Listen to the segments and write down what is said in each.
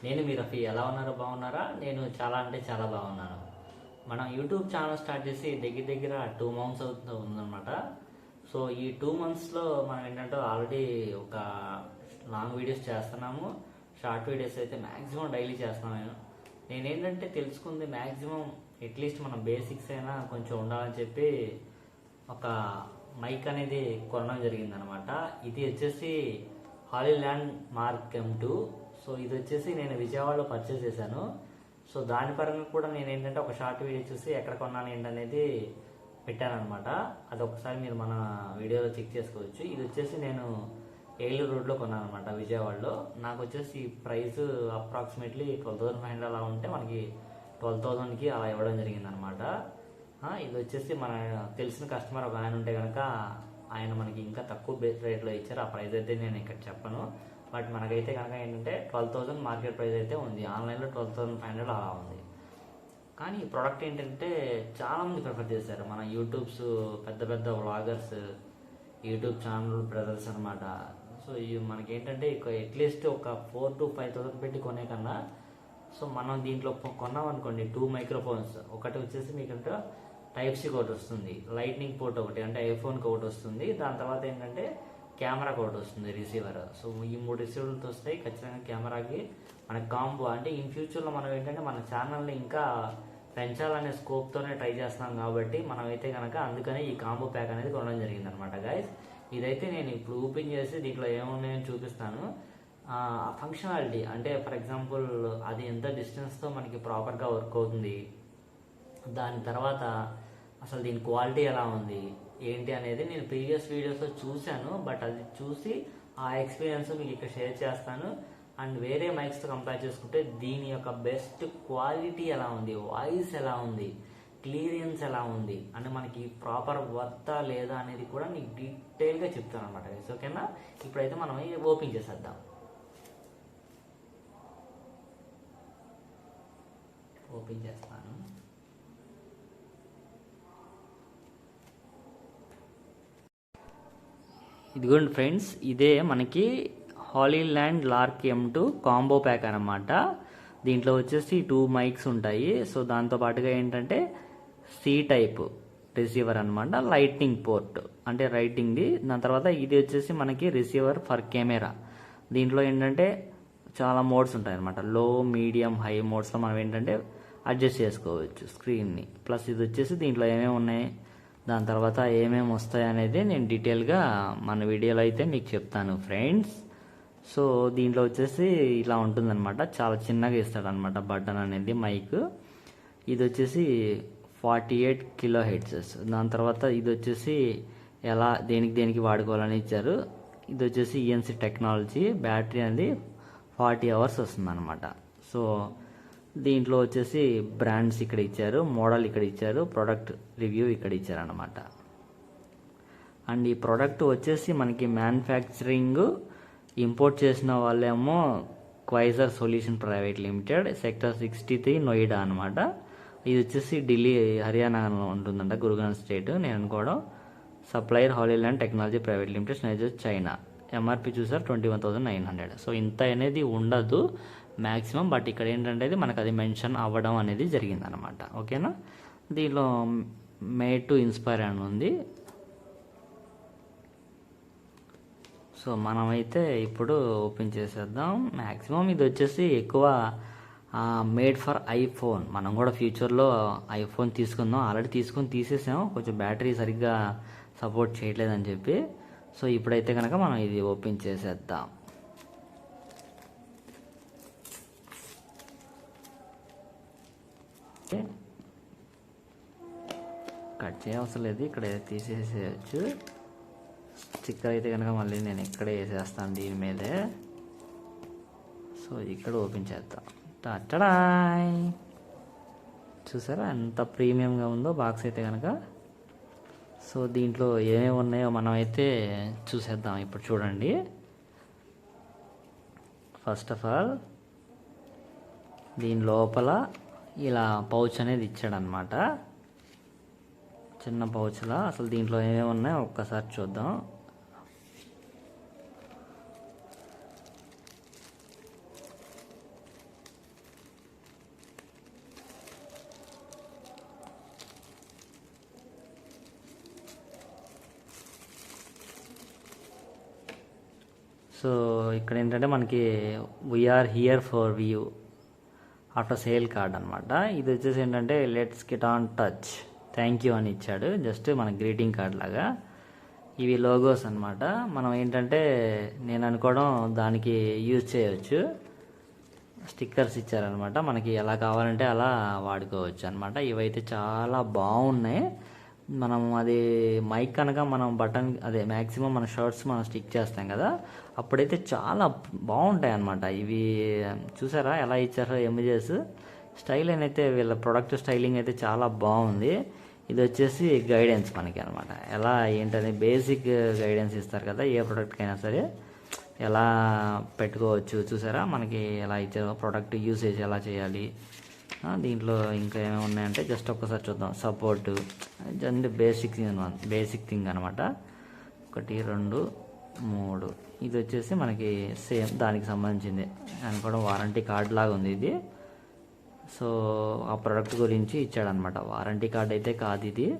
నేను మీ రఫీ. ఎలా ఉన్నారు? బాగున్నారా? నేను చాలా అంటే చాలా బాగున్నాను. మనం యూట్యూబ్ ఛానల్ స్టార్ట్ చేసి దగ్గర దగ్గర 2 మంత్స్ ఉందన్నమాట. సో ఈ 2 మంత్స్లో మనం ఏంటంటే ఆల్రెడీ ఒక లాంగ్ వీడియోస్ చేస్తున్నాము. షార్ట్ వీడియోస్ అయితే మ్యాక్సిమం డైలీ చేస్తున్నాను. నేనేంటంటే తెలుసుకుంది మ్యాక్సిమం అట్లీస్ట్ మన బేసిక్స్ అయినా కొంచెం ఉండాలని చెప్పి ఒక మైక్ అనేది కొనడం జరిగిందనమాట. ఇది వచ్చేసి హాలీల్యాండ్ మార్క్ M2. సో ఇది వచ్చేసి నేను విజయవాడలో పర్చేస్ చేశాను. సో దాని పరంగా కూడా నేను ఏంటంటే ఒక షార్ట్ వీడియో చూసి ఎక్కడ కొన్నాను ఏంటనేది పెట్టానమాట. అది ఒకసారి మీరు మన వీడియోలో చెక్ చేసుకోవచ్చు. ఇది వచ్చేసి నేను ఏలూరు రోడ్లో కొన్నాను అనమాట, విజయవాడలో. నాకు వచ్చేసి ప్రైస్ అప్రాక్సిమేట్లీ 12,500 అలా ఉంటే మనకి 12,000కి అలా ఇవ్వడం జరిగిందనమాట. ఇది వచ్చేసి మన తెలిసిన కస్టమర్ ఒక ఆయన ఉంటే కనుక ఆయన మనకి ఇంకా తక్కువ రేట్లో ఇచ్చారు. ఆ ప్రైస్ అయితే నేను ఇక్కడ చెప్పను. బట్ మనకైతే కనుక ఏంటంటే 12,000 మార్కెట్ ప్రైస్ అయితే ఉంది. ఆన్లైన్లో 12,500 అలా ఉంది. కానీ ఈ ప్రోడక్ట్ ఏంటంటే చాలామంది ప్రిఫర్ చేశారు. మన యూట్యూబ్స్ పెద్ద పెద్ద వ్లాగర్స్, యూట్యూబ్ ఛానల్ బ్రదర్స్ అనమాట. సో ఇవి మనకేంటంటే అట్లీస్ట్ ఒక 4,000 to 5,000 పెట్టి కొనే కన్నా సో మనం దీంట్లో కొన్నాం అనుకోండి 2 మైక్రోఫోన్స్. ఒకటి వచ్చేసి మీకంటే Type-C ఒకటి వస్తుంది, లైట్నింగ్ పోర్ట్ ఒకటి అంటే ఐఫోన్కి ఒకటి వస్తుంది, దాని తర్వాత ఏంటంటే కెమెరాకి ఒకటి వస్తుంది రిసీవర్. సో ఈ 3 రిసీవర్లతో వస్తాయి. ఖచ్చితంగా కెమెరాకి మన కాంబో అంటే ఇన్ ఫ్యూచర్లో మనం ఏంటంటే మన ఛానల్ని ఇంకా పెంచాలనే స్కోప్తోనే ట్రై చేస్తున్నాం కాబట్టి మనమైతే కనుక అందుకనే ఈ కాంబో ప్యాక్ అనేది కొనడం జరిగింది అనమాట గైస్. ఇదైతే నేను ఇప్పుడు ఓపెన్ చేసి దీంట్లో ఏమున్నాయని చూపిస్తాను. ఫంక్షనాలిటీ అంటే ఫర్ ఎగ్జాంపుల్ అది ఎంత డిస్టెన్స్తో మనకి ప్రాపర్గా వర్క్ అవుతుంది, దాని తర్వాత అసలు దీని క్వాలిటీ ఎలా ఉంది ఏంటి అనేది నేను ప్రీవియస్ వీడియోస్లో చూశాను. బట్ అది చూసి ఆ ఎక్స్పీరియన్స్ మీకు ఇక్కడ షేర్ చేస్తాను. అండ్ వేరే మైక్స్తో కంపేర్ చేసుకుంటే దీని యొక్క బెస్ట్ క్వాలిటీ ఎలా ఉంది, వాయిస్ ఎలా ఉంది, క్లియరెన్స్ ఎలా ఉంది అంటే మనకి ప్రాపర్ వర్తా లేదా అనేది కూడా నీకు డీటెయిల్గా చెప్తాను అనమాట. ఓకేనా? ఇప్పుడైతే మనం ఓపెన్ చేసేద్దాం. ఓపెన్ చేస్తాను. ఇదిగోండి ఫ్రెండ్స్, ఇదే మనకి Holland lark M2 combo pack అనమాట. దీంట్లో వచ్చేసి 2 మైక్స్ ఉంటాయి. సో దాంతో పాటుగా ఏంటంటే C టైప్ రిసీవర్ అనమాట, లైట్నింగ్ పోర్ట్ అంటే రైటింగ్ది. దాని తర్వాత ఇది వచ్చేసి మనకి రిసీవర్ ఫర్ కెమెరా. దీంట్లో ఏంటంటే చాలా మోడ్స్ ఉంటాయి అనమాట. లో, మీడియం, హై మోడ్స్లో మనం ఏంటంటే అడ్జస్ట్ చేసుకోవచ్చు స్క్రీన్ని. ప్లస్ ఇది వచ్చేసి దీంట్లో ఏమేమి ఉన్నాయి, దాని తర్వాత ఏమేమి వస్తాయి అనేది నేను డీటెయిల్గా మన వీడియోలో అయితే మీకు చెప్తాను ఫ్రెండ్స్. సో దీంట్లో వచ్చేసి ఇలా ఉంటుందన్నమాట. చాలా చిన్నగా ఇస్తాడనమాట బటన్ అనేది మైక్. ఇది వచ్చేసి 48 kHz. దాని తర్వాత ఇది వచ్చేసి ఎలా దేనికి వాడుకోవాలని ఇచ్చారు. ఇది వచ్చేసి ENC టెక్నాలజీ. బ్యాటరీ అనేది 40 hours వస్తుందన్నమాట. సో దీంట్లో వచ్చేసి బ్రాండ్స్ ఇక్కడ ఇచ్చారు, మోడల్ ఇక్కడ ఇచ్చారు, ప్రోడక్ట్ రివ్యూ ఇక్కడ ఇచ్చారన్నమాట. అండ్ ఈ ప్రోడక్ట్ వచ్చేసి మనకి మ్యానుఫ్యాక్చరింగ్ ఇంపోర్ట్ చేసిన వాళ్ళేమో క్వైజర్ solution private limited, sector 63 Noida అనమాట. ఇది వచ్చేసి ఢిల్లీ, హర్యానాలో ఉంటుందంట, గురుగాన్ స్టేట్ నేను అనుకోవడం. Supplier Hollyland technology private limited, స్నైజర్, చైనా. MRP చూసారు 21,900. సో ఇంత అనేది ఉండదు మ్యాక్సిమం. బట్ ఇక్కడ ఏంటంటే మనకు అది మెన్షన్ అవ్వడం అనేది జరిగిందనమాట. ఓకేనా? దీనిలో మేడ్ టు ఇన్స్పైర్ అని ఉంది. సో మనమైతే ఇప్పుడు ఓపెన్ చేసేద్దాం. మ్యాక్సిమం ఇది వచ్చేసి ఎక్కువ మేడ్ ఫర్ ఐఫోన్. మనం కూడా ఫ్యూచర్లో ఐఫోన్ తీసుకుందాం. ఆల్రెడీ తీసేసాం, కొంచెం బ్యాటరీ సరిగ్గా సపోర్ట్ చేయట్లేదని చెప్పి. సో ఇప్పుడైతే కనుక మనం ఇది ఓపెన్ చేసేద్దాం. కట్ చేయవసరం లేదు, ఇక్కడ తీసేసేయచ్చు. స్టిక్కర్ అయితే కనుక మళ్ళీ నేను ఇక్కడే వేసేస్తాను దీని మీదే. సో ఇక్కడ ఓపెన్ చేద్దాం. టటడాయ్! చూసారా ఎంత ప్రీమియంగా ఉందో బాక్స్ అయితే కనుక. సో దీంట్లో ఏమేమి ఉన్నాయో మనం అయితే చూసేద్దాం ఇప్పుడు. చూడండి, ఫస్ట్ ఆఫ్ ఆల్ దీని లోపల ఇలా పౌచ్ అనేది ఇచ్చాడనమాట, చిన్న పౌచ్లా. అసలు దీంట్లో ఏమేమి ఉన్నాయో ఒక్కసారి చూద్దాం. సో ఇక్కడ ఏంటంటే మనకి we are here for view after sale card అనమాట. ఇది వచ్చేసి ఏంటంటే let's get on touch, thank you అని ఇచ్చాడు, జస్ట్ మన గ్రీటింగ్ కార్డ్ లాగా. ఇవి లోగోస్ అనమాట. మనం ఏంటంటే నేను అనుకోవడం దానికి యూజ్ చేయవచ్చు. స్టిక్కర్స్ ఇచ్చారనమాట, మనకి ఎలా కావాలంటే అలా వాడుకోవచ్చు అనమాట. ఇవైతే చాలా బాగున్నాయి. మనం అది మైక్ కనుక మనం బటన్ అదే మ్యాక్సిమం మన షర్ట్స్ మనం స్టిక్ చేస్తాం కదా, అప్పుడైతే చాలా బాగుంటాయి అన్నమాట. ఇవి చూసారా ఎలా ఇచ్చారో ఇమేజెస్. స్టైల్ అయితే వీళ్ళ ప్రొడక్ట్ స్టైలింగ్ అయితే చాలా బాగుంది. ఇది వచ్చేసి గైడెన్స్ మనకి అనమాట, ఎలా ఏంటని బేసిక్ గైడెన్స్ ఇస్తారు కదా ఏ ప్రోడక్ట్కైనా సరే ఎలా పెట్టుకోవచ్చు. చూసారా మనకి ఎలా ఇచ్చారో, ప్రోడక్ట్ యూసేజ్ ఎలా చేయాలి. దీంట్లో ఇంకా ఏమేమి ఉన్నాయంటే జస్ట్ ఒక్కసారి చూద్దాం. సపోర్టు జస్ట్ బేసిక్ థింగ్ అనమాట. 1 2 3 ఇది వచ్చేసి మనకి సేమ్ దానికి సంబంధించింది అని కూడా వారంటీ కార్డ్ లాగా ఉంది ఇది. సో ఆ ప్రోడక్ట్ గురించి ఇచ్చాడనమాట, వారంటీ కార్డ్ అయితే కాదు ఇది.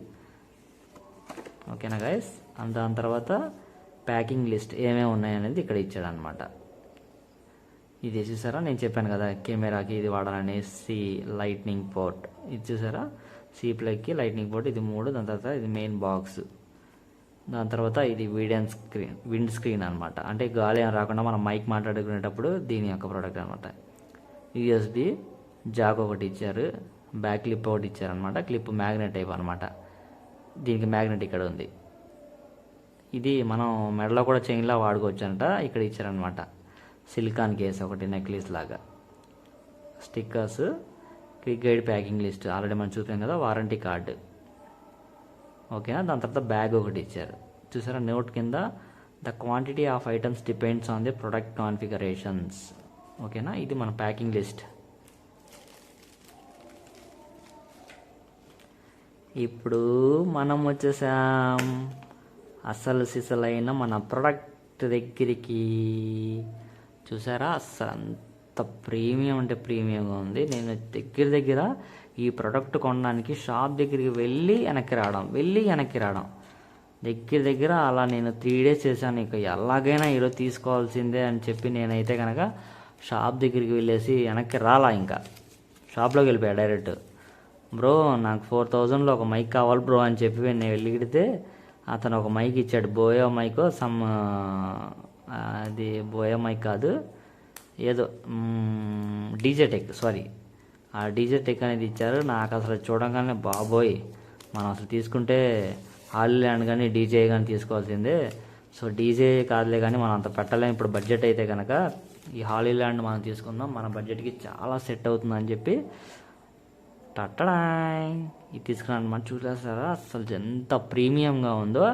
ఓకేనా గైస్. దాని తర్వాత ప్యాకింగ్ లిస్ట్ ఏమేమి ఉన్నాయనేది ఇక్కడ ఇచ్చాడనమాట. ఇది చూసారా నేను చెప్పాను కదా కెమెరాకి ఇది వాడాలని. సి లైట్నింగ్ పోర్ట్ ఇది చూసారా, సి ప్లగ్కి లైట్నింగ్ పోర్ట్ ఇది 3. దాని తర్వాత ఇది మెయిన్ బాక్స్. దాని తర్వాత ఇది విండ్ స్క్రీన్ అనమాట, అంటే గాలి అని రాకుండా మనం మైక్ మాట్లాడుకునేటప్పుడు దీని యొక్క ప్రోడక్ట్ అనమాట. యూఎస్బి జాక్ ఒకటి ఇచ్చారు, బ్యాక్ క్లిప్ ఒకటి ఇచ్చారనమాట. క్లిప్ మ్యాగ్నెట్ టైప్ అనమాట, దీనికి మ్యాగ్నెట్ ఇక్కడ ఉంది. ఇది మనం మెడలో కూడా చైన్లా వాడుకోవచ్చు అంట, ఇక్కడ ఇచ్చారనమాట. సిలికాన్ కేస్ ఒకటి నెక్లెస్ లాగా. Stickers, quick guide packing list already మనం చూసాం కదా, వారంటీ కార్డు. ఓకేనా. దాని తర్వాత బ్యాగ్ ఒకటి ఇచ్చారు చూసారా, నోట్ కింద the quantity of items depends on the product configurations. ఓకేనా. ఇది మన ప్యాకింగ్ లిస్ట్. ఇప్పుడు మనం వచ్చేసాం అసలు సిసలైన మన ప్రొడక్ట్ దగ్గరికి. చూసారా అస్సలు అంత ప్రీమియం అంటే ప్రీమియంగా ఉంది. నేను దగ్గర ఈ ప్రోడక్ట్ కొనడానికి షాప్ దగ్గరికి వెళ్ళి వెనక్కి రావడం దగ్గర అలా నేను 3 days చేశాను. ఇక ఎలాగైనా ఈరోజు తీసుకోవాల్సిందే అని చెప్పి నేనైతే కనుక షాప్ దగ్గరికి వెళ్ళేసి వెనక్కి రాలా, ఇంకా షాప్లోకి వెళ్ళిపోయా డైరెక్ట్. బ్రో నాకు 4000లో ఒక మైక్ కావాలి బ్రో అని చెప్పి నేను వెళ్ళిగిడితే అతను ఒక మైక్ ఇచ్చాడు. బోయో మైకో అది బోయో మైక్ కాదు, ఏదో డీజే టెక్, సారీ ఆ డీజే టెక్ అనేది ఇచ్చారు. నాకు అసలు చూడగానే బాబోయ్, మనం అసలు తీసుకుంటే హాలీల్యాండ్ కానీ డీజే కానీ తీసుకోవాల్సిందే. సో డీజే కాదులే కానీ మనం అంత పెట్టలేము ఇప్పుడు బడ్జెట్ అయితే కనుక. ఈ హాలీల్యాండ్ మనం తీసుకుందాం, మన బడ్జెట్కి చాలా సెట్ అవుతుందని చెప్పి టట్టడాయ్ ఇది తీసుకున్నాను అనమాట. చూసారా అసలు ఎంత ప్రీమియంగా ఉందో.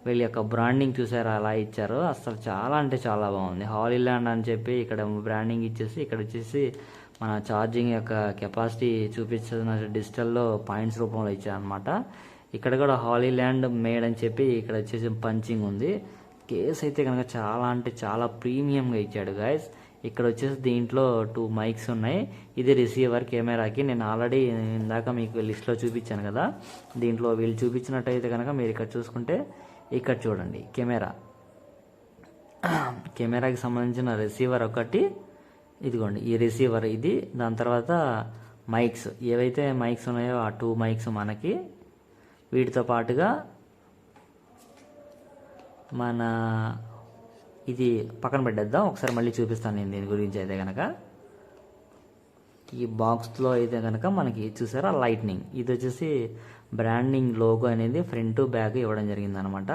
వీళ్ళ యొక్క బ్రాండింగ్ చూసారా అలా ఇచ్చారో, అసలు చాలా అంటే చాలా బాగుంది. హాలీల్యాండ్ అని చెప్పి ఇక్కడ బ్రాండింగ్ ఇచ్చేసి ఇక్కడ వచ్చేసి మన ఛార్జింగ్ యొక్క కెపాసిటీ చూపించిన డిజిటల్లో పాయింట్స్ రూపంలో ఇచ్చారనమాట. ఇక్కడ కూడా హాలీల్యాండ్ మేడ్ అని చెప్పి ఇక్కడ వచ్చేసి పంచింగ్ ఉంది. కేస్ అయితే కనుక చాలా అంటే చాలా ప్రీమియంగా ఇచ్చాడు గాయస్. ఇక్కడ వచ్చేసి దీంట్లో 2 మైక్స్ ఉన్నాయి. ఇది రిసీవర్ కెమెరాకి. నేను ఆల్రెడీ ఇందాక మీకు లిస్ట్లో చూపించాను కదా, దీంట్లో వీళ్ళు చూపించినట్టయితే కనుక మీరు ఇక్కడ చూసుకుంటే ఇక్కడ చూడండి కెమెరాకి సంబంధించిన రిసీవర్ ఒకటి, ఇదిగోండి ఈ రిసీవర్ ఇది. దాని తర్వాత మైక్స్ ఏవైతే మైక్స్ ఉన్నాయో ఆ 2 మైక్స్ మనకి. వీటితో పాటుగా మన ఇది పక్కన పెట్టేద్దాం, ఒకసారి మళ్ళీ చూపిస్తాను నేను దీని గురించి. అయితే కనుక ఈ బాక్స్లో అయితే కనుక మనకి చూసారా లైట్నింగ్, ఇది వచ్చేసి బ్రాండింగ్ లోగో అనేది ఫ్రంట్ బ్యాక్ ఇవ్వడం జరిగింది అనమాట.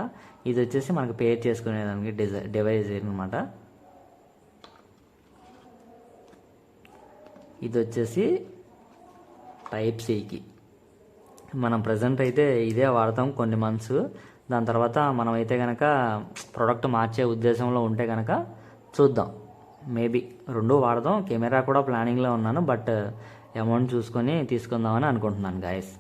ఇది వచ్చేసి మనకు పేర్ చేసుకునేదానికి డివైస్ అనమాట. ఇది వచ్చేసి టైప్ సికి మనం ప్రజెంట్ అయితే ఇదే వాడతాం కొన్ని మంత్స్. దాని తర్వాత మనం అయితే కనుక ప్రోడక్ట్ మార్చే ఉద్దేశంలో ఉంటే కనుక చూద్దాం, మేబీ 2 వాడదాం. కెమెరా కూడా ప్లానింగ్లో ఉన్నాను, బట్ అమౌంట్ చూసుకొని తీసుకుందామని అనుకుంటున్నాను గాయస్.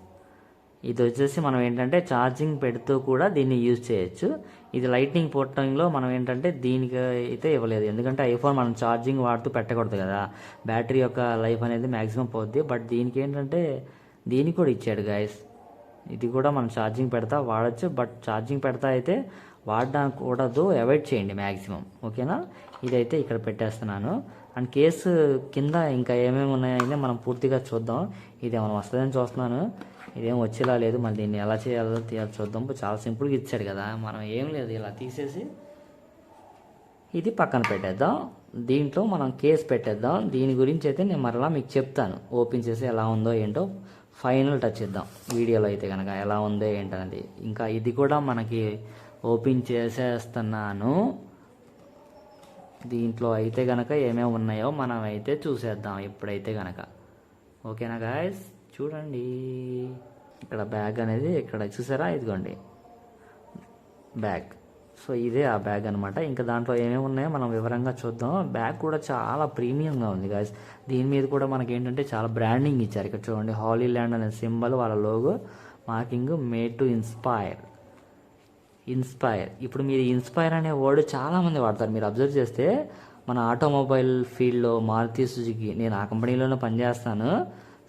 ఇది వచ్చేసి మనం ఏంటంటే ఛార్జింగ్ పెడుతూ కూడా దీన్ని యూజ్ చేయొచ్చు. ఇది లైట్నింగ్ పోర్టింగ్లో మనం ఏంటంటే దీనికి అయితే ఇవ్వలేదు, ఎందుకంటే ఐఫోన్ మనం ఛార్జింగ్ వాడుతూ పెట్టకూడదు కదా, బ్యాటరీ యొక్క లైఫ్ అనేది మ్యాక్సిమం పోద్ది. బట్ దీనికి ఏంటంటే దీనికి కూడా ఇచ్చాడు గాయస్. ఇది కూడా మనం ఛార్జింగ్ పెడతా వాడచ్చు, బట్ ఛార్జింగ్ పెడతా అయితే వాడకూడదు, అవాయిడ్ చేయండి మ్యాక్సిమం. ఓకేనా? ఇదైతే ఇక్కడ పెట్టేస్తున్నాను. అండ్ కేసు కింద ఇంకా ఏమేమి ఉన్నాయని మనం పూర్తిగా చూద్దాం. ఇది ఏమైనా వస్తుందని చూస్తున్నాను. ఇదేం వచ్చేలా లేదు. మళ్ళీ దీన్ని ఎలా చేయాలో చూద్దాం. చాలా సింపుల్గా ఇచ్చాడు కదా, మనం ఏం లేదు, ఇలా తీసేసి ఇది పక్కన పెట్టేద్దాం. దీంట్లో మనం కేసు పెట్టేద్దాం. దీని గురించి అయితే నేను మరలా మీకు చెప్తాను, ఓపెన్ చేసి ఎలా ఉందో ఏంటో ఫైనల్ టచ్ ఇద్దాం వీడియోలో అయితే కనుక ఎలా ఉందో ఏంటనేది. ఇంకా ఇది కూడా మనకి ఓపెన్ చేసేస్తున్నాను. దీంట్లో అయితే కనుక ఏమేమి ఉన్నాయో మనం అయితే చూసేద్దాం ఇప్పుడైతే కనుక. ఓకేనా గాయస్? చూడండి, ఇక్కడ బ్యాగ్ అనేది ఇక్కడ చూసారా, ఇదిగోండి బ్యాగ్. సో ఇదే ఆ బ్యాగ్ అనమాట. ఇంకా దాంట్లో ఏమేమి ఉన్నాయో మనం వివరంగా చూద్దాం. బ్యాగ్ కూడా చాలా ప్రీమియంగా ఉంది గాయస్. దీని మీద కూడా మనకి ఏంటంటే చాలా బ్రాండింగ్ ఇచ్చారు. ఇక్కడ చూడండి, హాలీ ల్యాండ్ అనే సింబల్, వాళ్ళ logo, marking, made to inspire. ఇప్పుడు మీరు ఇన్స్పైర్ అనే వర్డ్ చాలామంది వాడతారు. మీరు అబ్జర్వ్ చేస్తే మన ఆటోమొబైల్ ఫీల్డ్లో మారుతి సుజుకి, నేను ఆ కంపెనీలోనే పనిచేస్తాను,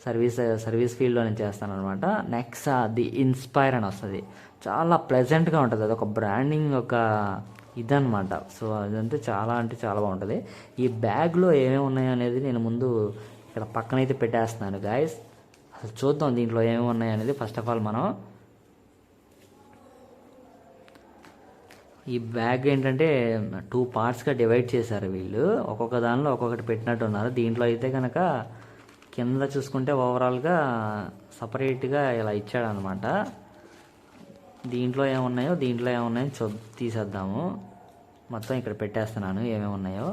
సర్వీస్ ఫీల్డ్లో నేను చేస్తాను అనమాట. నెక్సా ది ఇన్స్పైర్ అని వస్తుంది. చాలా ప్లెజెంట్గా ఉంటుంది. అది ఒక బ్రాండింగ్, ఒక ఇదనమాట. సో అదంతా చాలా అంటే చాలా బాగుంటుంది. ఈ బ్యాగ్లో ఏమేమి ఉన్నాయో అనేది నేను ముందు ఇక్కడ పక్కనైతే పెట్టేస్తున్నాను గాయస్. అసలు చూద్దాం దీంట్లో ఏమేమి ఉన్నాయో అనేది. ఫస్ట్ ఆఫ్ ఆల్ మనం ఈ బ్యాగ్ ఏంటంటే 2 పార్ట్స్గా డివైడ్ చేశారు వీళ్ళు. ఒక్కొక్క దానిలో ఒక్కొక్కటి పెట్టినట్టు ఉన్నారు. దీంట్లో అయితే కనుక కింద చూసుకుంటే ఓవరాల్గా సపరేట్గా ఇలా ఇచ్చాడు అనమాట. దీంట్లో ఏమున్నాయో తీసేద్దాము. మొత్తం ఇక్కడ పెట్టేస్తున్నాను ఏమేమి ఉన్నాయో.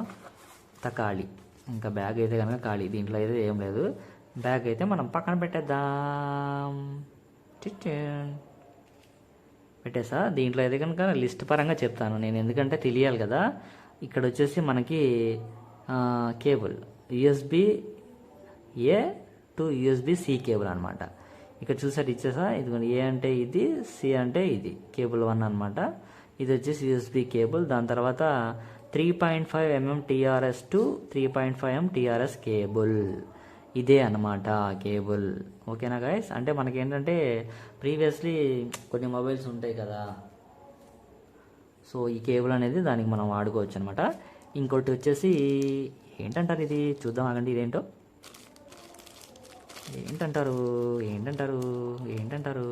ఖాళీ. ఇంకా బ్యాగ్ అయితే కనుక ఖాళీ. దీంట్లో అయితే ఏం లేదు. బ్యాగ్ అయితే మనం పక్కన పెట్టేద్దాం. పెట్టేసా. దీంట్లో అయితే కనుక లిస్ట్ పరంగా చెప్తాను నేను, ఎందుకంటే తెలియాలి కదా. ఇక్కడ వచ్చేసి మనకి cable USB A to USB C cable అనమాట. ఇక్కడ చూసారు ఇచ్చేసా. ఇదిగోండి, A అంటే ఇది, C అంటే ఇది, కేబుల్ 1 అనమాట. ఇది వచ్చేసి USB కేబుల్. దాని తర్వాత 3.5mm TRS to 3.5mm TRS cable. ఇదే అనమాట కేబుల్. ఓకేనా గైస్? అంటే మనకేంటంటే ప్రీవియస్లీ కొన్ని మొబైల్స్ ఉంటాయి కదా, సో ఈ కేబుల్ అనేది దానికి మనం వాడుకోవచ్చు అనమాట. ఇంకోటి వచ్చేసి ఏంటంటారు, ఇది చూద్దాం ఆగండి. ఇదేంటో ఏంటంటారు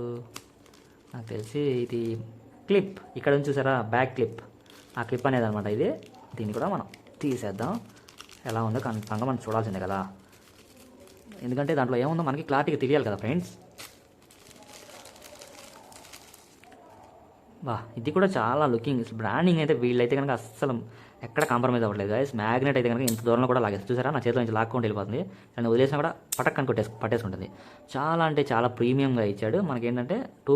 నాకు తెలిసి ఇది క్లిప్. ఇక్కడ నుంచి చూసారా, బ్యాక్ క్లిప్. ఆ క్లిప్ అనేది అనమాట ఇది. దీన్ని కూడా మనం తీసేద్దాం. ఎలా ఉందో కన్ఫామ్గా మనం చూడాల్సిందే కదా, ఎందుకంటే దాంట్లో ఏముందో మనకి క్లారిటీగా తెలియాలి కదా ఫ్రెండ్స్. ఇది కూడా చాలా లుకింగ్, బ్రాండింగ్ అయితే వీళ్ళైతే కనుక అస్సలు ఎక్కడ కాంప్రమైజ్ అవ్వట్లేదు గైస్. మ్యాగ్నెట్ అయితే కనుక ఇంత దూరంలో కూడా లాగేస్తుంది. చూసారా, నా చేతిలో నుంచి లాక్కుంటూ వెళ్ళిపోతుంది. దాన్ని వదిలేసినా కూడా పటక్కని పట్టేసుకుంటుంది. చాలా అంటే చాలా ప్రీమియంగా ఇచ్చాడు. మనకి ఏంటంటే 2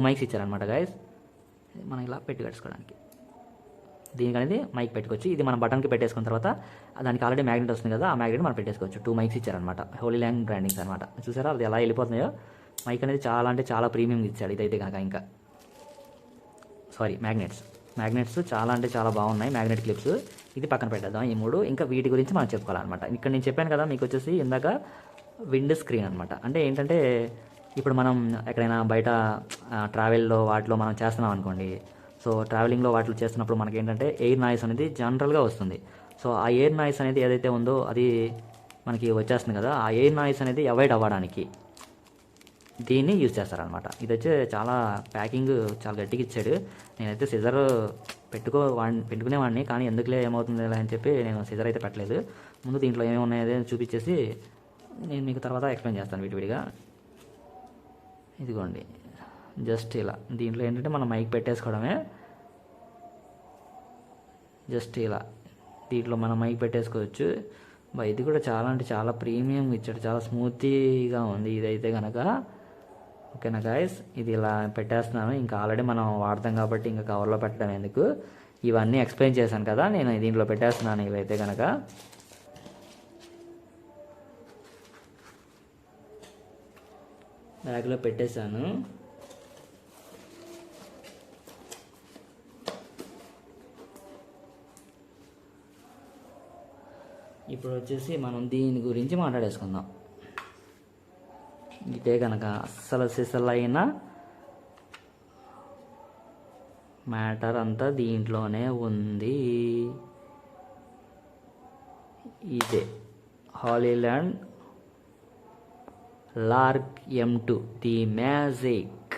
మైక్స్ ఇచ్చారనమాట గైస్. మనం ఇలా పెట్టి కట్టుకోవడానికి దీనికి అనేది మైక్ పెట్టుకోవచ్చు. ఇది మన బటన్కి పెట్టేసుకున్న తర్వాత దానికి ఆల్రెడీ మ్యాగ్నెట్ వస్తుంది కదా, ఆ మ్యాగ్నెట్ మనం పెట్టేసుకోవచ్చు. 2 మైక్స్ ఇచ్చారనమాట, హోలీ ల్యాండ్ బ్రాండింగ్స్ అనమాట. చూసారా అది ఎలా వెళ్ళిపోతున్నాయో. మైక్ అనేది చాలా అంటే చాలా ప్రీమియం ఇచ్చాడు ఇదైతే కనుక. ఇంకా మ్యాగ్నెట్స్ చాలా అంటే చాలా బాగున్నాయి. మ్యాగ్నెట్ క్లిప్స్ ఇది పక్కన పెట్టేద్దాం. ఈ 3 ఇంకా వీటి గురించి మనం చెప్పుకోవాలన్నమాట. ఇక్కడ నేను చెప్పాను కదా మీకు వచ్చేసి ఇందాక విండ్ స్క్రీన్ అనమాట. అంటే ఏంటంటే ఇప్పుడు మనం ఎక్కడైనా బయట ట్రావెల్లో వాటిలో మనం చేస్తున్నాం అనుకోండి. సో ట్రావెలింగ్లో వాటిలో చేస్తున్నప్పుడు మనకి ఏంటంటే ఎయిర్ నాయిస్ అనేది జనరల్గా వస్తుంది. సో ఆ ఎయిర్ నాయిస్ అనేది ఏదైతే ఉందో అది మనకి వచ్చేస్తుంది కదా, ఆ ఎయిర్ నాయిస్ అనేది అవాయిడ్ అవ్వడానికి దీన్ని యూజ్ చేస్తారనమాట. ఇది వచ్చి చాలా ప్యాకింగ్ చాలా గట్టిగా ఇచ్చాడు. నేనైతే సిజర్ పెట్టుకునేవాడిని, కానీ ఎందుకులే ఏమవుతుంది అని చెప్పి నేను సిజర్ అయితే పెట్టలేదు. ముందు దీంట్లో ఏమేమి ఉన్నాయో చూపించేసి నేను మీకు తర్వాత ఎక్స్ప్లెయిన్ చేస్తాను విడివిడిగా. ఇదిగోండి, జస్ట్ ఇలా దీంట్లో ఏంటంటే మనం మైక్ పెట్టేసుకోవడమే. జస్ట్ ఇలా దీంట్లో మనం మైక్ పెట్టేసుకోవచ్చు. ఇది కూడా చాలా అంటే చాలా ప్రీమియం ఇచ్చాడు. చాలా స్మూత్గా ఉంది ఇదైతే కనుక. ఓకేనా గాయస్, ఇది ఇలా పెట్టేస్తున్నాను. ఇంకా ఆల్రెడీ మనం వాడతాం కాబట్టి ఇంకా కవర్లో పెట్టడం ఎందుకు, ఇవన్నీ ఎక్స్ప్లెయిన్ చేశాను కదా, నేను దీంట్లో పెట్టేస్తున్నాను ఇవైతే కనుక. బ్యాగ్లో పెట్టేశాను. ఇప్పుడు వచ్చేసి మనం దీని గురించి మాట్లాడేసుకుందాం. ఇదే కనుక అస్సలు సిసలైన మ్యాటర్ అంతా దీంట్లోనే ఉంది. ఇదే Holland lark M2 the magic.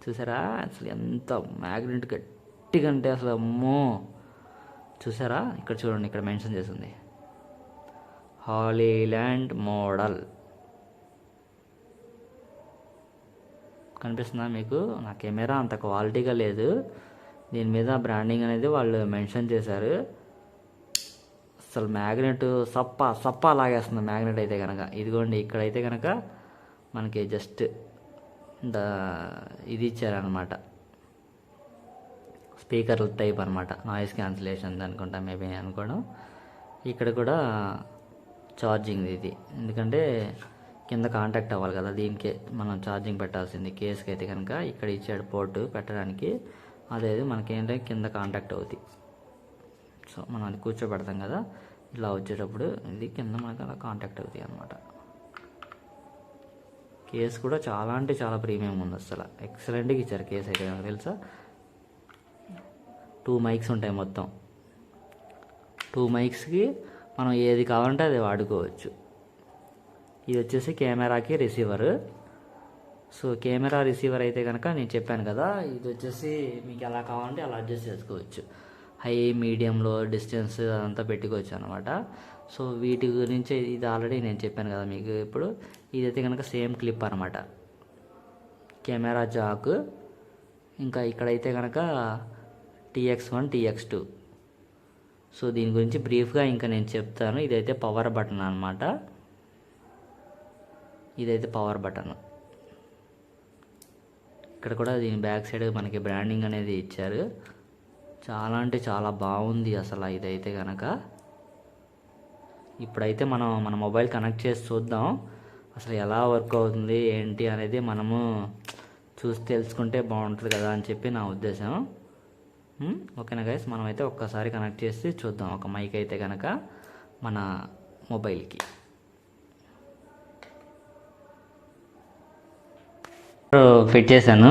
చూసారా అసలు ఎంత మ్యాగ్నెట్ గట్టిగా అంటే అసలు అమ్మో. చూసారా ఇక్కడ చూడండి, ఇక్కడ మెన్షన్ చేసింది హాలీల్యాండ్ మోడల్. కనిపిస్తుందా మీకు? నా కెమెరా అంత క్వాలిటీగా లేదు, దీని మీద బ్రాండింగ్ అనేది వాళ్ళు మెన్షన్ చేశారు. అసలు మ్యాగ్నెట్ సప్పా లాగేస్తుంది మ్యాగ్నెట్ అయితే కనుక. ఇదిగోండి ఇక్కడైతే కనుక మనకి జస్ట్ ఇది ఇచ్చారనమాట, స్పీకర్ టైప్ అనమాట, నాయిస్ క్యాన్సిలేషన్ అనుకుంటా మేబీ అనుకోవడం. ఇక్కడ కూడా ఛార్జింగ్ ఇది, ఎందుకంటే కింద కాంటాక్ట్ అవ్వాలి కదా, దీనికే మనం ఛార్జింగ్ పెట్టాల్సింది. కేసుకి అయితే కనుక ఇక్కడ ఇచ్చాడు పోర్టు పెట్టడానికి, అదేది మనకేంటంటే కింద కాంటాక్ట్ అవుతుంది. సో మనం అది కూర్చోబెడతాం కదా, ఇలా వచ్చేటప్పుడు ఇది కింద మనకు అలా కాంటాక్ట్ అవుతాయి అనమాట. కేసు కూడా చాలా అంటే చాలా ప్రీమియం ఉంది, అసలు ఎక్సలెంట్గా ఇచ్చారు కేసు అయితే నాకు తెలుసా. 2 మైక్స్ ఉంటాయి మొత్తం. 2 మైక్స్కి మనం ఏది కావాలంటే అది వాడుకోవచ్చు. ఇది వచ్చేసి కెమెరాకి రిసీవర్. సో కెమెరా రిసీవర్ అయితే కనుక నేను చెప్పాను కదా, ఇది వచ్చేసి మీకు ఎలా కావాలంటే అలా అడ్జస్ట్ చేసుకోవచ్చు. హై మీడియంలో డిస్టెన్స్ అదంతా పెట్టుకోవచ్చు అనమాట. సో వీటి గురించి ఇది ఆల్రెడీ నేను చెప్పాను కదా మీకు. ఇప్పుడు ఇదైతే కనుక సేమ్ క్లిప్ అనమాట, కెమెరా జాక్. ఇంకా ఇక్కడైతే కనుక TX1 TX2. సో దీని గురించి బ్రీఫ్గా ఇంకా నేను చెప్తాను. ఇదైతే పవర్ బటన్ అనమాట, ఇదైతే పవర్ బటన్. ఇక్కడ కూడా దీని బ్యాక్ సైడ్ మనకి బ్రాండింగ్ అనేది ఇచ్చారు. చాలా అంటే చాలా బాగుంది అసలు ఇదైతే కనుక. ఇప్పుడైతే మనం మన మొబైల్ కనెక్ట్ చేసి చూద్దాం అసలు ఎలా వర్క్ అవుతుంది ఏంటి అనేది. మనము చూసి తెలుసుకుంటే బాగుంటుంది కదా అని చెప్పి నా ఉద్దేశం. ఓకేనా గైస్, మనమైతే ఒక్కసారి కనెక్ట్ చేసి చూద్దాం ఒక మైక్ అయితే కనుక మన మొబైల్కి. ఫిట్ చేశాను.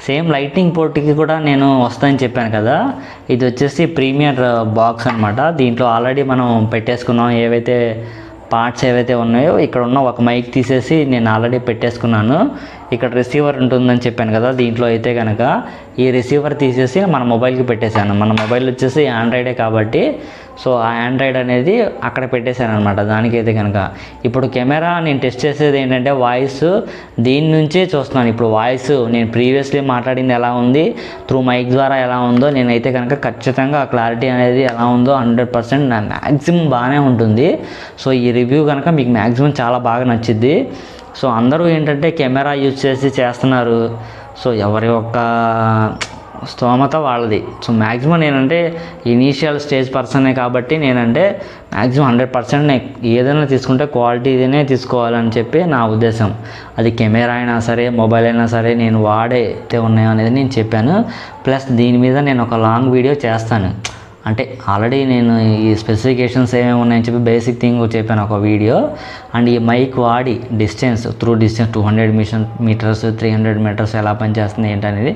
సేమ్ లైటింగ్ పోర్ట్కి కూడా నేను వస్తానని చెప్పాను కదా, ఇది వచ్చేసి ప్రీమియర్ బాక్స్ అనమాట. దీంట్లో ఆల్రెడీ మనం పెట్టేసుకున్నాం ఏవైతే పార్ట్స్ ఏవైతే ఉన్నాయో. ఇక్కడ ఉన్న ఒక మైక్ తీసేసి నేను ఆల్రెడీ పెట్టేసుకున్నాను. ఇక్కడ రిసీవర్ ఉంటుందని చెప్పాను కదా, దీంట్లో అయితే కనుక ఈ రిసీవర్ తీసేసి మన మొబైల్కి పెట్టేశాను. మన మొబైల్ వచ్చేసి ఆండ్రాయిడే కాబట్టి సో ఆ ఆండ్రాయిడ్ అనేది అక్కడ పెట్టేశాను అనమాట. దానికైతే కనుక ఇప్పుడు కెమెరా నేను టెస్ట్ చేసేది ఏంటంటే వాయిస్ దీని నుంచే చూస్తున్నాను. ఇప్పుడు వాయిస్ నేను ప్రీవియస్లీ మాట్లాడింది ఎలా ఉంది, త్రూ మైక్ ద్వారా ఎలా ఉందో, నేనైతే కనుక ఖచ్చితంగా ఆ క్లారిటీ అనేది ఎలా ఉందో 100% నా మ్యాక్సిమం బాగానే ఉంటుంది. సో ఈ రివ్యూ కనుక మీకు మ్యాక్సిమం చాలా బాగా నచ్చింది. సో అందరూ ఏంటంటే కెమెరా యూజ్ చేసి చేస్తున్నారు. సో ఎవరి యొక్క స్తోమత వాళ్ళది. సో మ్యాక్సిమం నేనంటే ఇనీషియల్ స్టేజ్ పర్సనే కాబట్టి నేనంటే మ్యాక్సిమం 100% ఏదైనా తీసుకుంటే క్వాలిటీనే తీసుకోవాలని చెప్పి నా ఉద్దేశం. అది కెమెరా అయినా సరే మొబైల్ అయినా సరే నేను వాడైతే ఉన్నాయో అనేది నేను చెప్పాను. ప్లస్ దీని మీద నేను ఒక లాంగ్ వీడియో చేస్తాను. అంటే ఆల్రెడీ నేను ఈ స్పెసిఫికేషన్స్ ఏమేమి ఉన్నాయని చెప్పి బేసిక్ థింగ్ చెప్పాను ఒక వీడియో. అండ్ ఈ మైక్ వాడి డిస్టెన్స్ 200 మీటర్స్ 300 మీటర్స్ ఎలా పనిచేస్తుంది ఏంటనేది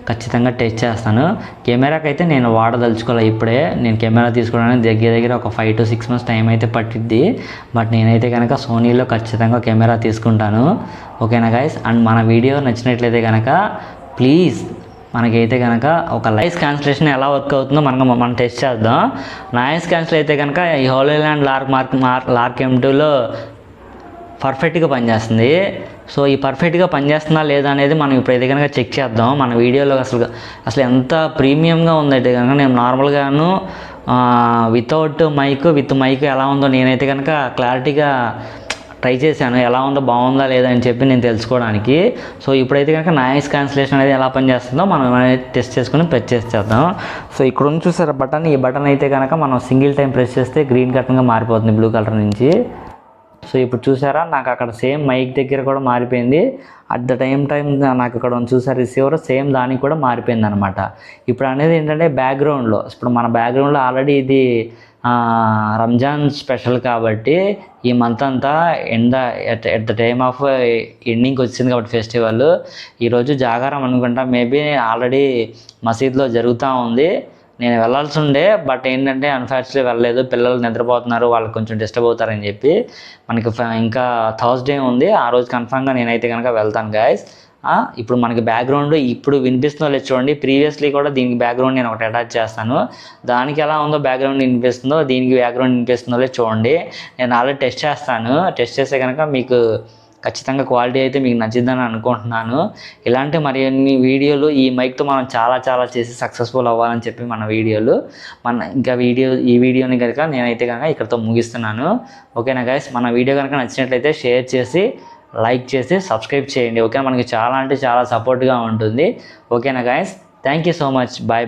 ఖచ్చితంగా టెస్ట్ చేస్తాను. కెమెరాకి అయితే నేను వాడదలుచుకోవాలి. ఇప్పుడే నేను కెమెరా తీసుకోవడానికి దగ్గర ఒక 5 to 6 months టైం అయితే పట్టిద్ది. బట్ నేనైతే కనుక సోనీలో ఖచ్చితంగా కెమెరా తీసుకుంటాను. ఓకేనా గైస్? అండ్ మన వీడియో నచ్చినట్లయితే కనుక ప్లీజ్ మనకైతే కనుక ఒక నాయిస్ క్యాన్సిలేషన్ ఎలా వర్క్ అవుతుందో మనం టెస్ట్ చేద్దాం. నాయిస్ క్యాన్సిల్ అయితే కనుక ఈ హాలీల్యాండ్ లార్క్ M2లో పర్ఫెక్ట్గా పనిచేస్తుంది. సో ఈ పర్ఫెక్ట్గా పనిచేస్తుందా లేదా అనేది మనం ఇప్పుడైతే కనుక చెక్ చేద్దాం. మన వీడియోలో అసలు ఎంత ప్రీమియంగా ఉందంటే కనుక నేను నార్మల్గాను వితౌట్ మైక్ విత్ మైక్ ఎలా ఉందో నేనైతే కనుక క్లారిటీగా ట్రై చేశాను. ఎలా ఉందో బాగుందా లేదా అని చెప్పి నేను తెలుసుకోవడానికి. సో ఇప్పుడైతే కనుక నాయిస్ క్యాన్సిలేషన్ అనేది ఎలా పనిచేస్తుందో మనం టెస్ట్ చేసుకుని ప్రెస్ చేసేద్దాం. సో ఇక్కడ ఉంది చూసారా బటన్, ఈ బటన్ అయితే కనుక మనం సింగిల్ టైం ప్రెస్ చేస్తే గ్రీన్ కలర్గా మారిపోతుంది బ్లూ కలర్ నుంచి. సో ఇప్పుడు చూసారా నాకు అక్కడ సేమ్ మైక్ దగ్గర కూడా మారిపోయింది. అట్ ద టైం నాకు ఇక్కడ చూసారు రిసీవర్ సేమ్ దానికి కూడా మారిపోయింది అనమాట. ఇప్పుడు అనేది ఏంటంటే బ్యాక్గ్రౌండ్లో ఇప్పుడు మన బ్యాక్గ్రౌండ్లో ఆల్రెడీ ఇది రంజాన్ స్పెషల్ కాబట్టి ఈ మంత్ అంతా ఎట్ ద టైమ్ ఆఫ్ ఎండింగ్కి వచ్చింది కాబట్టి ఫెస్టివల్ ఈరోజు జాగారం అనుకుంటా, మేబీ ఆల్రెడీ మసీద్లో జరుగుతూ ఉంది. నేను వెళ్ళాల్సి ఉండే, బట్ ఏంటంటే అన్ఫార్చునేట్లీ వెళ్ళలేదు. పిల్లలు నిద్రపోతున్నారు, వాళ్ళు కొంచెం డిస్టర్బ్ అవుతారని చెప్పి. మనకి ఇంకా థర్స్డే ఉంది, ఆ రోజు కన్ఫామ్గా నేనైతే కనుక వెళ్తాను గాయస్. ఇప్పుడు మనకి బ్యాక్గ్రౌండ్ ఇప్పుడు వినిపిస్తుందో లేదు చూడండి. ప్రీవియస్లీ కూడా దీనికి బ్యాక్గ్రౌండ్ నేను ఒకటి అటాచ్ చేస్తాను. దానికి ఎలా ఉందో బ్యాక్గ్రౌండ్ వినిపిస్తుందో దీనికి బ్యాక్గ్రౌండ్ వినిపిస్తుందో లేదు చూడండి. నేను ఆల్రెడీ టెస్ట్ చేస్తాను. టెస్ట్ చేస్తే కనుక మీకు ఖచ్చితంగా క్వాలిటీ అయితే మీకు నచ్చిందని అనుకుంటున్నాను. ఇలాంటి మరిన్ని వీడియోలు ఈ మైక్తో మనం చాలా చేసి సక్సెస్ఫుల్ అవ్వాలని చెప్పి మన వీడియోలు ఇంకా ఈ వీడియోని కనుక నేనైతే కనుక ఇక్కడితో ముగిస్తున్నాను. ఓకేనా గైస్? మన వీడియో కనుక నచ్చినట్లయితే షేర్ చేసి లైక్ చేసి సబ్స్క్రైబ్ చేయండి. ఓకేనా? మనకి చాలా సపోర్ట్గా ఉంటుంది. ఓకేనా guys? Thank you so much. Bye.